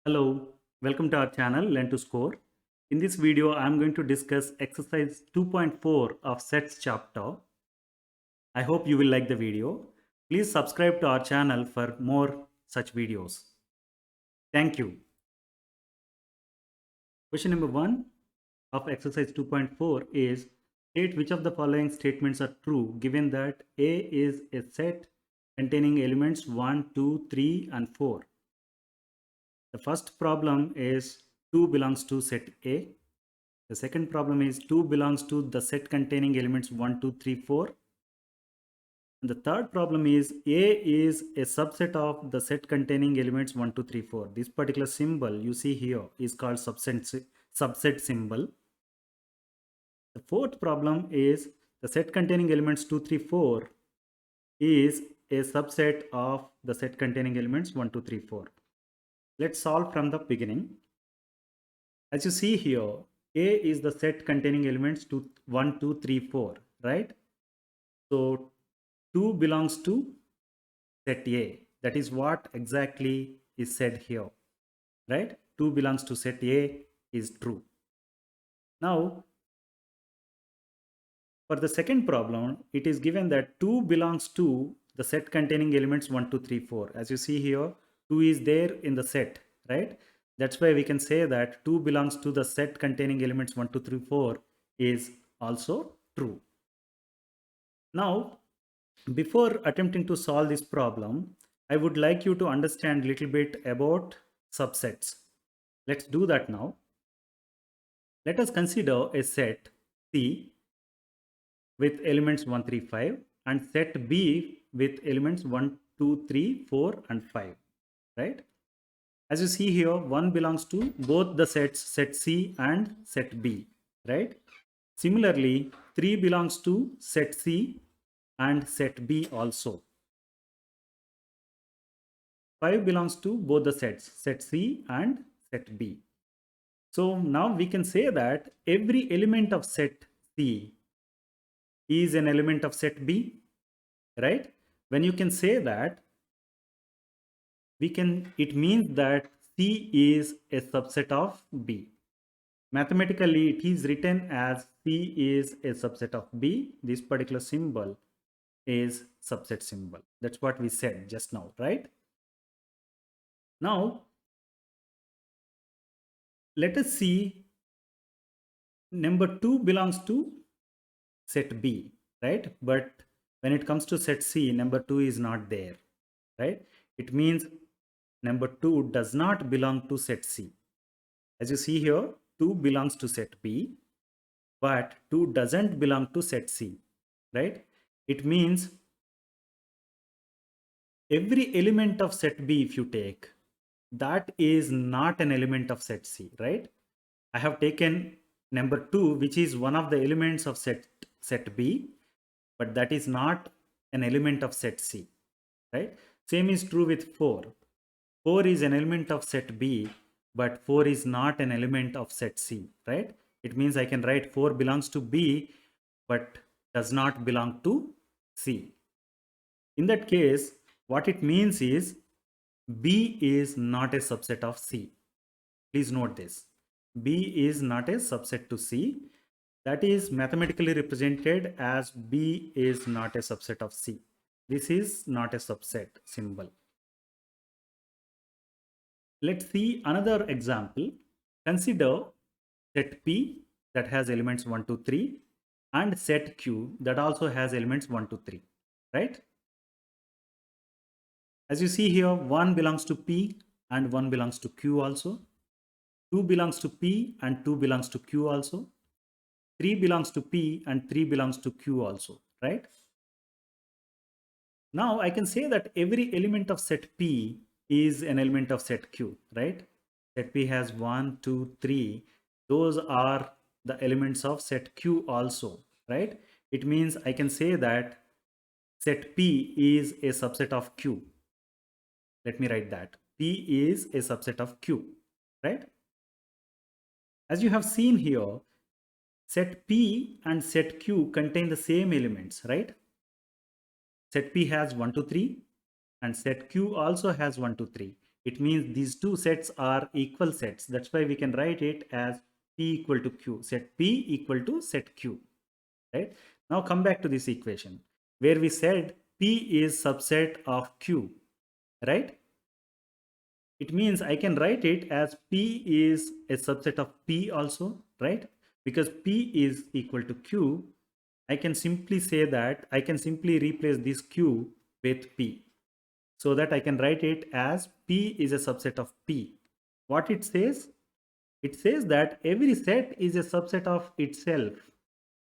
Hello, welcome to our channel Learn to Score. In this video, I am going to discuss exercise 2.4 of sets chapter. I hope you will like the video. Please subscribe to our channel for more such videos. Thank you. Question number 1 of exercise 2.4 is state which of the following statements are true given that A is a set containing elements 1, 2, 3 and 4. The first problem is 2 belongs to set A. The second problem is 2 belongs to the set containing elements 1, 2, 3, 4. And the third problem is A is a subset of the set containing elements 1, 2, 3, 4. This particular symbol you see here is called subset symbol. The fourth problem is the set containing elements 2, 3, 4 is a subset of the set containing elements 1, 2, 3, 4. Let's solve from the beginning. As you see here, A is the set containing elements 1, 2, 3, 4, right? So 2 belongs to set A. That is what exactly is said here, right? 2 belongs to set A is true. Now, for the second problem, it is given that 2 belongs to the set containing elements 1, 2, 3, 4. As you see here, 2 is there in the set, right? That's why we can say that 2 belongs to the set containing elements 1, 2, 3, 4 is also true. Now, before attempting to solve this problem, I would like you to understand a little bit about subsets. Let's do that now. Let us consider a set C with elements 1, 3, 5 and set B with elements 1, 2, 3, 4 and 5, right? As you see here, 1 belongs to both the sets set C and set B, right? Similarly, 3 belongs to set C and set B also. 5 belongs to both the sets set C and set B. So now we can say that every element of set C is an element of set B, right? When you can say that, it means that C is a subset of B. Mathematically, it is written as C is a subset of B. This particular symbol is subset symbol. That's what we said just now, right? Now, let us see number 2 belongs to set B, right? But when it comes to set C, number 2 is not there, right? It means number 2 does not belong to set C. As you see here, 2 belongs to set B, but 2 doesn't belong to set C, right? It means every element of set B, if you take, that is not an element of set C, right? I have taken number 2, which is one of the elements of set B, but that is not an element of set C, right? Same is true with 4. 4 is an element of set B, but 4 is not an element of set C, right? It means I can write 4 belongs to B, but does not belong to C. In that case, what it means is B is not a subset of C. Please note this. B is not a subset to C. That is mathematically represented as B is not a subset of C. This is not a subset symbol. Let's see another example. Consider set P that has elements 1, 2, 3 and set Q that also has elements 1, 2, 3, right? As you see here, 1 belongs to P and 1 belongs to Q also. 2 belongs to P and 2 belongs to Q also. 3 belongs to P and 3 belongs to Q also, right? Now I can say that every element of set P is an element of set Q, right? Set P has 1, 2, 3. Those are the elements of set Q also, right? It means I can say that set P is a subset of Q. Let me write that. P is a subset of Q, right? As you have seen here, set P and set Q contain the same elements, right? Set P has 1, 2, 3 and set Q also has 1, 2, 3. It means these two sets are equal sets. That's why we can write it as P equal to Q. Set P equal to set Q. Right? Now come back to this equation where we said P is subset of Q. Right? It means I can write it as P is a subset of P also, right? Because P is equal to Q, I can simply say that I can simply replace this Q with P, so that I can write it as P is a subset of P. What it says? It says that every set is a subset of itself.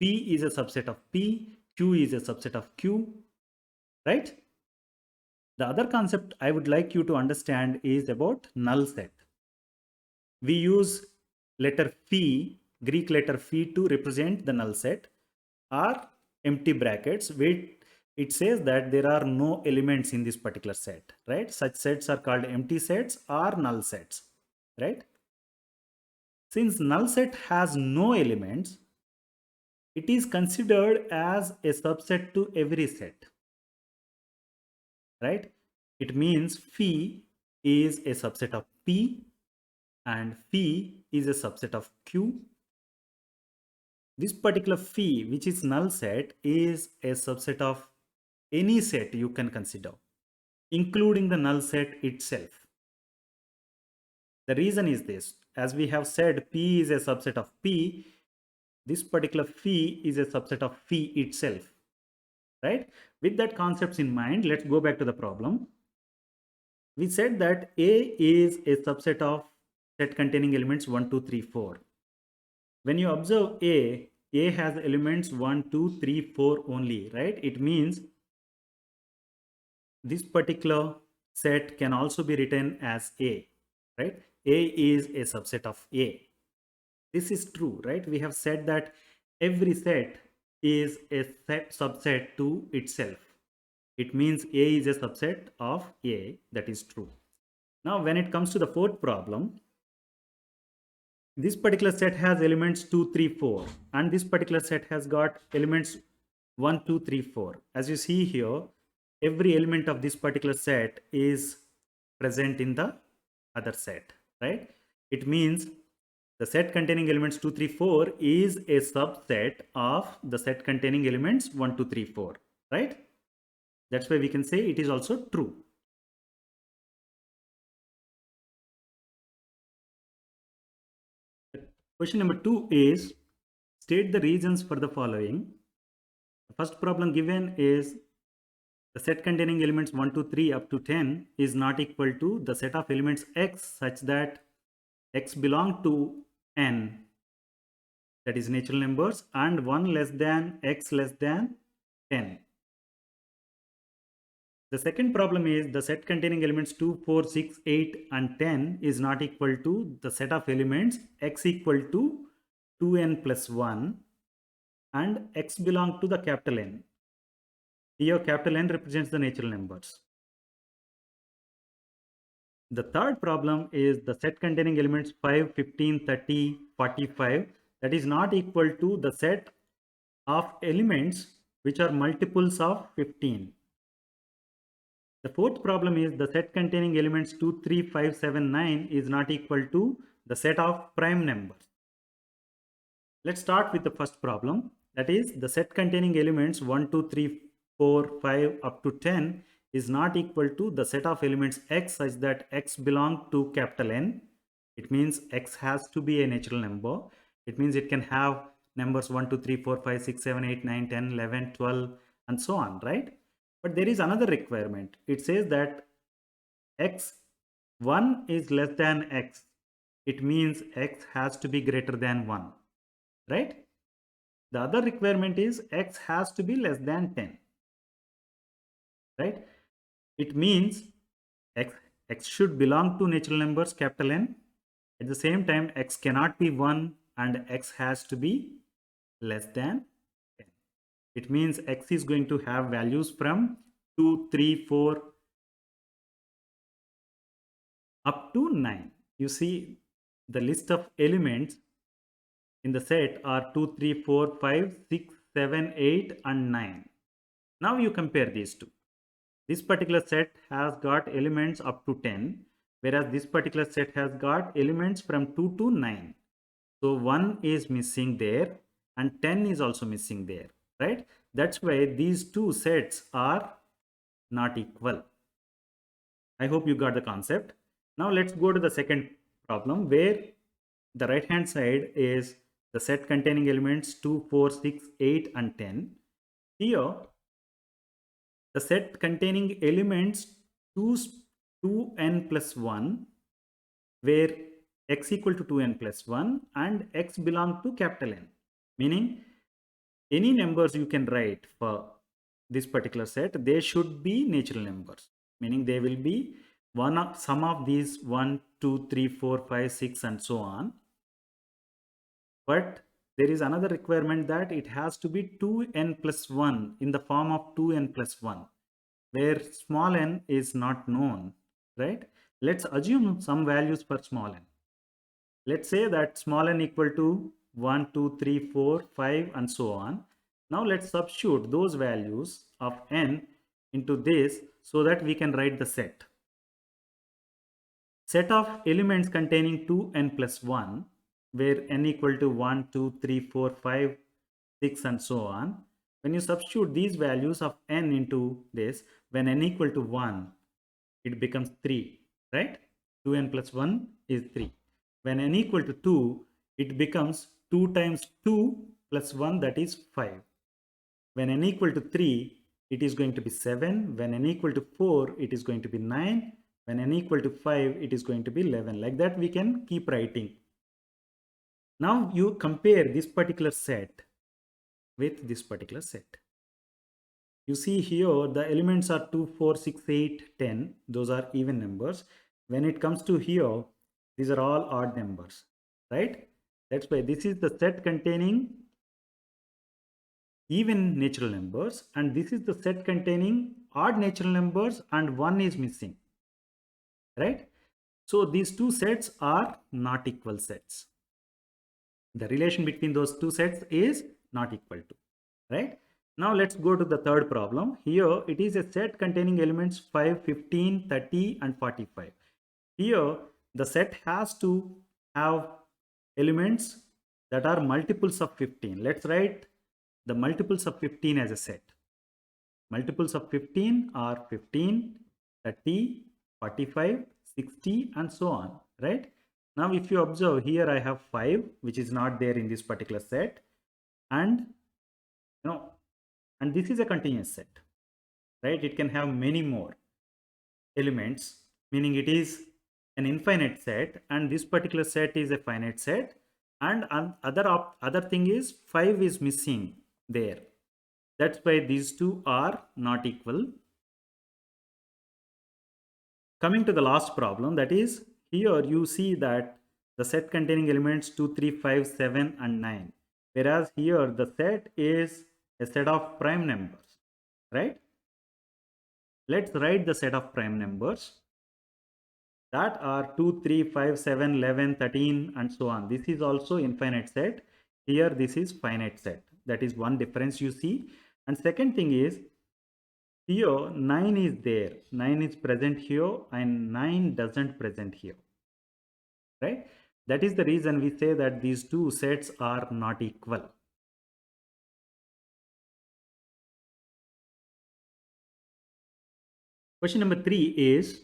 P is a subset of P, Q is a subset of Q, right? The other concept I would like you to understand is about null set. We use letter phi, Greek letter phi, to represent the null set, or empty brackets where it says that there are no elements in this particular set, right? Such sets are called empty sets or null sets, right? Since null set has no elements, it is considered as a subset to every set, right? It means phi is a subset of P and phi is a subset of Q. This particular phi, which is null set, is a subset of any set you can consider, including the null set itself. The reason is this: as we have said, P is a subset of P, this particular phi is a subset of phi itself, right? With that concepts in mind, let's go back to the problem. We said that A is a subset of set containing elements 1, 2, 3, 4. When you observe A has elements 1, 2, 3, 4 only, right? It means this particular set can also be written as A, right? A is a subset of A. This is true, right? We have said that every set is a subset to itself. It means A is a subset of A. That is true. Now, when it comes to the fourth problem, this particular set has elements 2, 3, 4, and this particular set has got elements 1, 2, 3, 4. As you see here, every element of this particular set is present in the other set, right? It means the set containing elements 2, 3, 4 is a subset of the set containing elements 1, 2, 3, 4, right? That's why we can say it is also true. Question number 2 is, state the reasons for the following. The first problem given is the set containing elements 1, 2, 3 up to 10 is not equal to the set of elements x such that x belong to n, that is natural numbers, and 1 less than x less than 10. The second problem is the set containing elements 2, 4, 6, 8 and 10 is not equal to the set of elements x equal to 2n plus 1 and x belong to the capital N. Here capital N represents the natural numbers. The third problem is the set containing elements 5, 15, 30, 45 that is not equal to the set of elements which are multiples of 15. The fourth problem is the set containing elements 2, 3, 5, 7, 9 is not equal to the set of prime numbers. Let's start with the first problem, that is the set containing elements 1, 2, 3, 4, 5 up to 10 is not equal to the set of elements x such that x belong to capital N. It means x has to be a natural number. It means it can have numbers 1, 2, 3, 4, 5, 6, 7, 8, 9, 10, 11, 12 and so on, right? But there is another requirement. It says that x1 is less than x. It means x has to be greater than 1, right? The other requirement is x has to be less than 10, right? It means x should belong to natural numbers capital N. At the same time, x cannot be 1 and x has to be less than 10. It means x is going to have values from 2, 3, 4 up to 9. You see the list of elements in the set are 2, 3, 4, 5, 6, 7, 8 and 9. Now you compare these two. This particular set has got elements up to 10, whereas this particular set has got elements from 2 to 9. So 1 is missing there and 10 is also missing there, right? That's why these two sets are not equal. I hope you got the concept. Now let's go to the second problem where the right hand side is the set containing elements 2, 4, 6, 8 and 10. Here the set containing elements 2, 2n plus 1 where x equal to 2n plus 1 and x belong to capital N, meaning any numbers you can write for this particular set, they should be natural numbers, meaning they will be one of some of these 1, 2, 3, 4, 5, 6 and so on. But there is another requirement that it has to be 2n plus 1 in the form of 2n plus 1 where small n is not known, right? Let's assume some values for small n. Let's say that small n equal to 1, 2, 3, 4, 5 and so on. Now let's substitute those values of n into this so that we can write the set. Set of elements containing 2n plus 1 where n equal to 1, 2, 3, 4, 5, 6 and so on. When you substitute these values of n into this, when n equal to 1, it becomes 3, right? 2n plus 1 is 3. When n equal to 2, it becomes 2 times 2 plus 1, that is 5. When n equal to 3, it is going to be 7. When n equal to 4, it is going to be 9. When n equal to 5, it is going to be 11. Like that, we can keep writing. Now you compare this particular set with this particular set. You see here the elements are 2, 4, 6, 8, 10. Those are even numbers. When it comes to here, these are all odd numbers, right? That's why this is the set containing even natural numbers and this is the set containing odd natural numbers and one is missing, right? So these two sets are not equal sets. The relation between those two sets is not equal to, right? Now let's go to the third problem. Here it is a set containing elements 5, 15, 30 and 45. Here the set has to have elements that are multiples of 15. Let's write the multiples of 15 as a set. Multiples of 15 are 15, 30, 45, 60 and so on, right? Now if you observe here, I have 5 which is not there in this particular set and and this is a continuous set, right? It can have many more elements, meaning it is an infinite set and this particular set is a finite set and other thing is 5 is missing there. That's why these two are not equal. Coming to the last problem, that is here you see that the set containing elements 2, 3, 5, 7 and 9. Whereas here the set is a set of prime numbers, right? Let's write the set of prime numbers that are 2, 3, 5, 7, 11, 13 and so on. This is also infinite set. Here this is finite set. That is one difference you see. And second thing is here 9 is there. 9 is present here and 9 doesn't present here, right? That is the reason we say that these two sets are not equal. Question number 3 is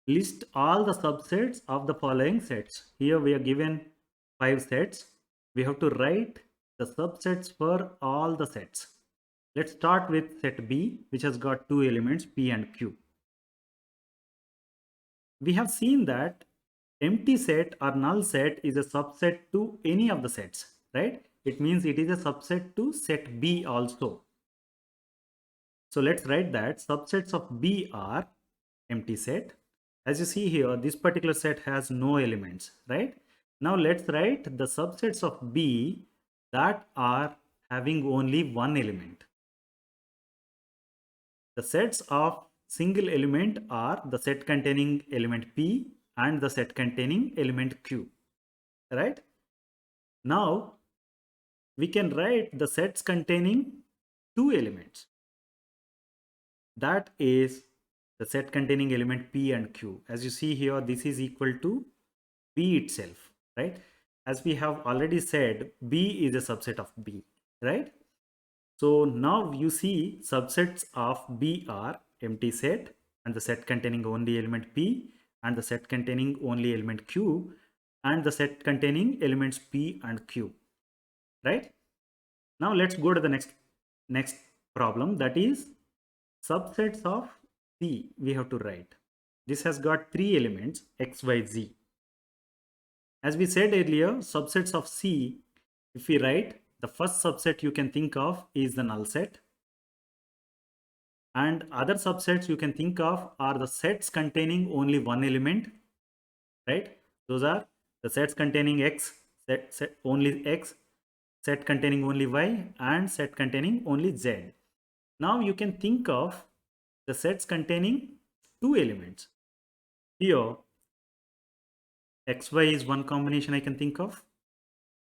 list all the subsets of the following sets. Here we are given 5 sets. We have to write the subsets for all the sets. Let's start with set B, which has got two elements P and Q. We have seen that empty set or null set is a subset to any of the sets, right? It means it is a subset to set B also. So let's write that subsets of B are empty set. As you see here, this particular set has no elements, right? Now let's write the subsets of B that are having only one element. The sets of single element are the set containing element P and the set containing element Q, right? Now we can write the sets containing two elements. That is the set containing element P and Q. As you see here, this is equal to B itself, right? As we have already said, B is a subset of B, right? So now you see subsets of B are empty set and the set containing only element P and the set containing only element Q and the set containing elements P and Q, right? Now let's go to the next problem, that is subsets of C we have to write. This has got three elements X, Y, Z. As we said earlier, subsets of C, if we write, the first subset you can think of is the null set. And other subsets you can think of are the sets containing only one element, right? Those are the sets containing X, set only X, set containing only Y, and set containing only Z. Now you can think of the sets containing two elements. Here, XY is one combination I can think of,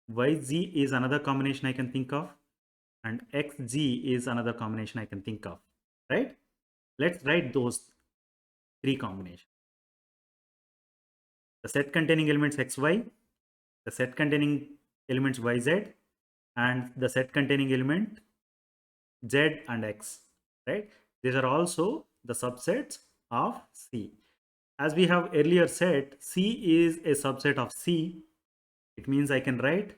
YZ is another combination I can think of, and XG is another combination I can think of, right? Let's write those three combinations. The set containing elements XY, the set containing elements YZ, and the set containing element Z and X, right? These are also the subsets of C. As we have earlier said, C is a subset of C. It means I can write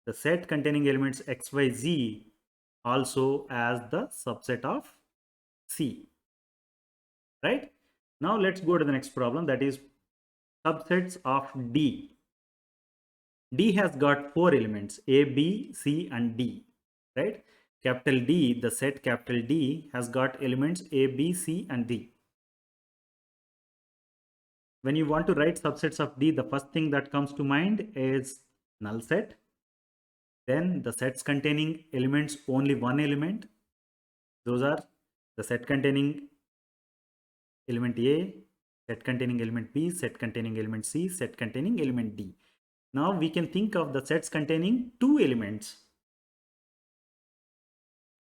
the set containing elements X, Y, Z also as the subset of C, right? Now let's go to the next problem, that is subsets of D. D has got four elements A, B, C and D, right? Capital D, the set capital D has got elements A, B, C and D. When you want to write subsets of D, the first thing that comes to mind is null set. Then the sets containing elements only one element. Those are the set containing element A, set containing element B, set containing element C, set containing element D. Now we can think of the sets containing two elements,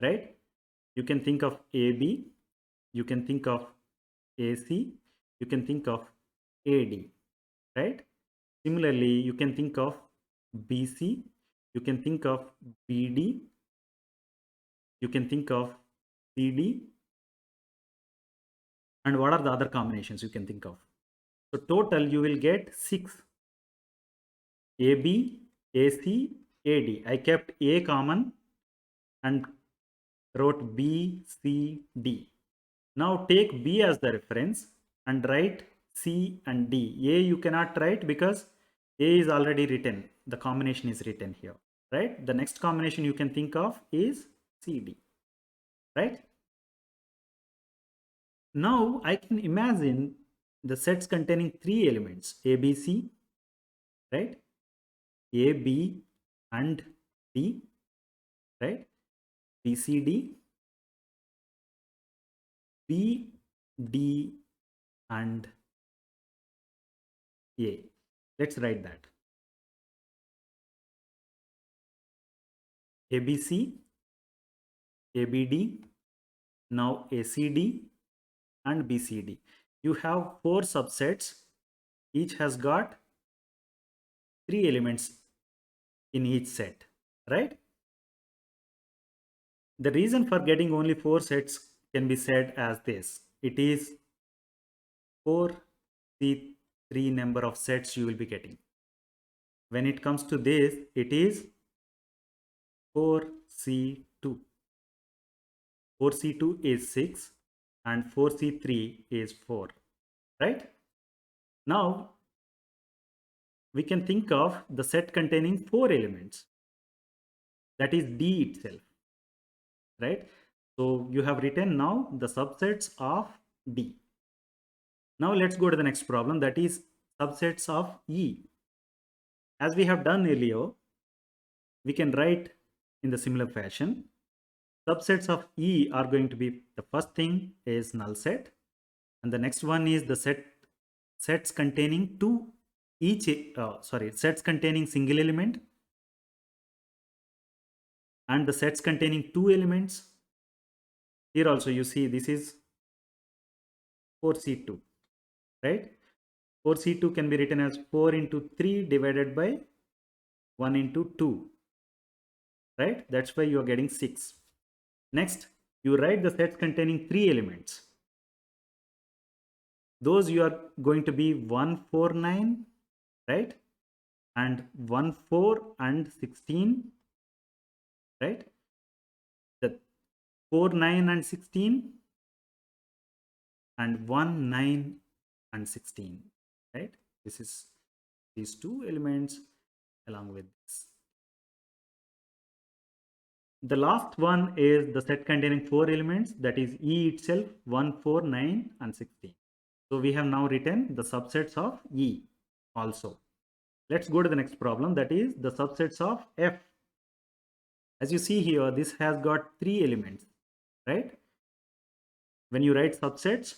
right? You can think of AB, you can think of AC, you can think of AD, right? Similarly, you can think of BC, you can think of BD, you can think of CD, and what are the other combinations you can think of? So total you will get 6. AB, AC, AD. I kept A common and wrote B, C, D. Now take B as the reference and write C and D. A you cannot write because A is already written. The combination is written here, right? The next combination you can think of is CD, right? Now I can imagine the sets containing three elements ABC, right? A, B and D, right? BCD, B, D and A. Let's write that. ABC, ABD, now ACD and BCD. You have four subsets. Each has got three elements in each set, right? The reason for getting only four sets can be said as this. It is 4C3 number of sets you will be getting. When it comes to this, it is 4C2. 4C2 is 6 and 4C3 is 4, right? Now, we can think of the set containing four elements. That is D itself, right? So you have written now the subsets of D. Now let's go to the next problem, that is subsets of E. As we have done earlier, we can write in the similar fashion. Subsets of E are going to be, the first thing is null set, and the next one is the sets containing sets containing single element, and the sets containing two elements. Here also you see this is 4C2, right? 4C2 can be written as 4 into 3 divided by 1 into 2, right? That's why you are getting 6. Next, you write the sets containing 3 elements. Those you are going to be 1, 4, 9, right? And 1, 4 and 16, right? The 4, 9 and 16 and 1, 9 and 16, right? This is these two elements along with this. The last one is the set containing 4 elements, that is E itself, 1, 4, 9 and 16. So we have now written the subsets of E also. Let's go to the next problem, that is the subsets of F. As you see here, this has got 3 elements, right? When you write subsets,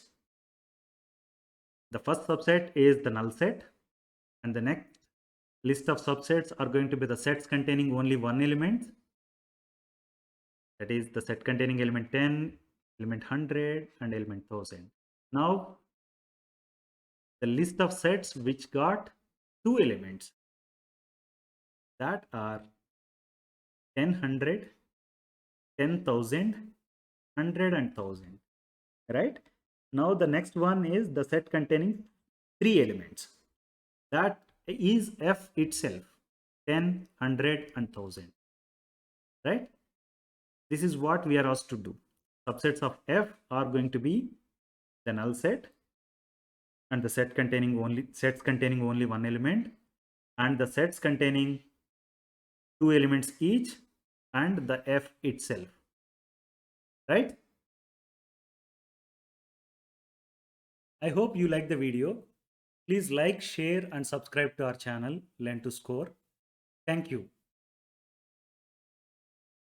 the first subset is the null set, and the next list of subsets are going to be the sets containing only one element, that is the set containing element 10, element 100 and element 1000. Now the list of sets which got 2 elements, that are 10, 100, 10,000, 100 and 1000, right? Now the next one is the set containing 3 elements, that is F itself, 10, 100 and 1000, right? This is what we are asked to do. Subsets of F are going to be the null set and the sets containing only one element, and the sets containing 2 elements each, and the F itself, right? I hope you like the video. Please like, share and subscribe to our channel Learn to Score. Thank you.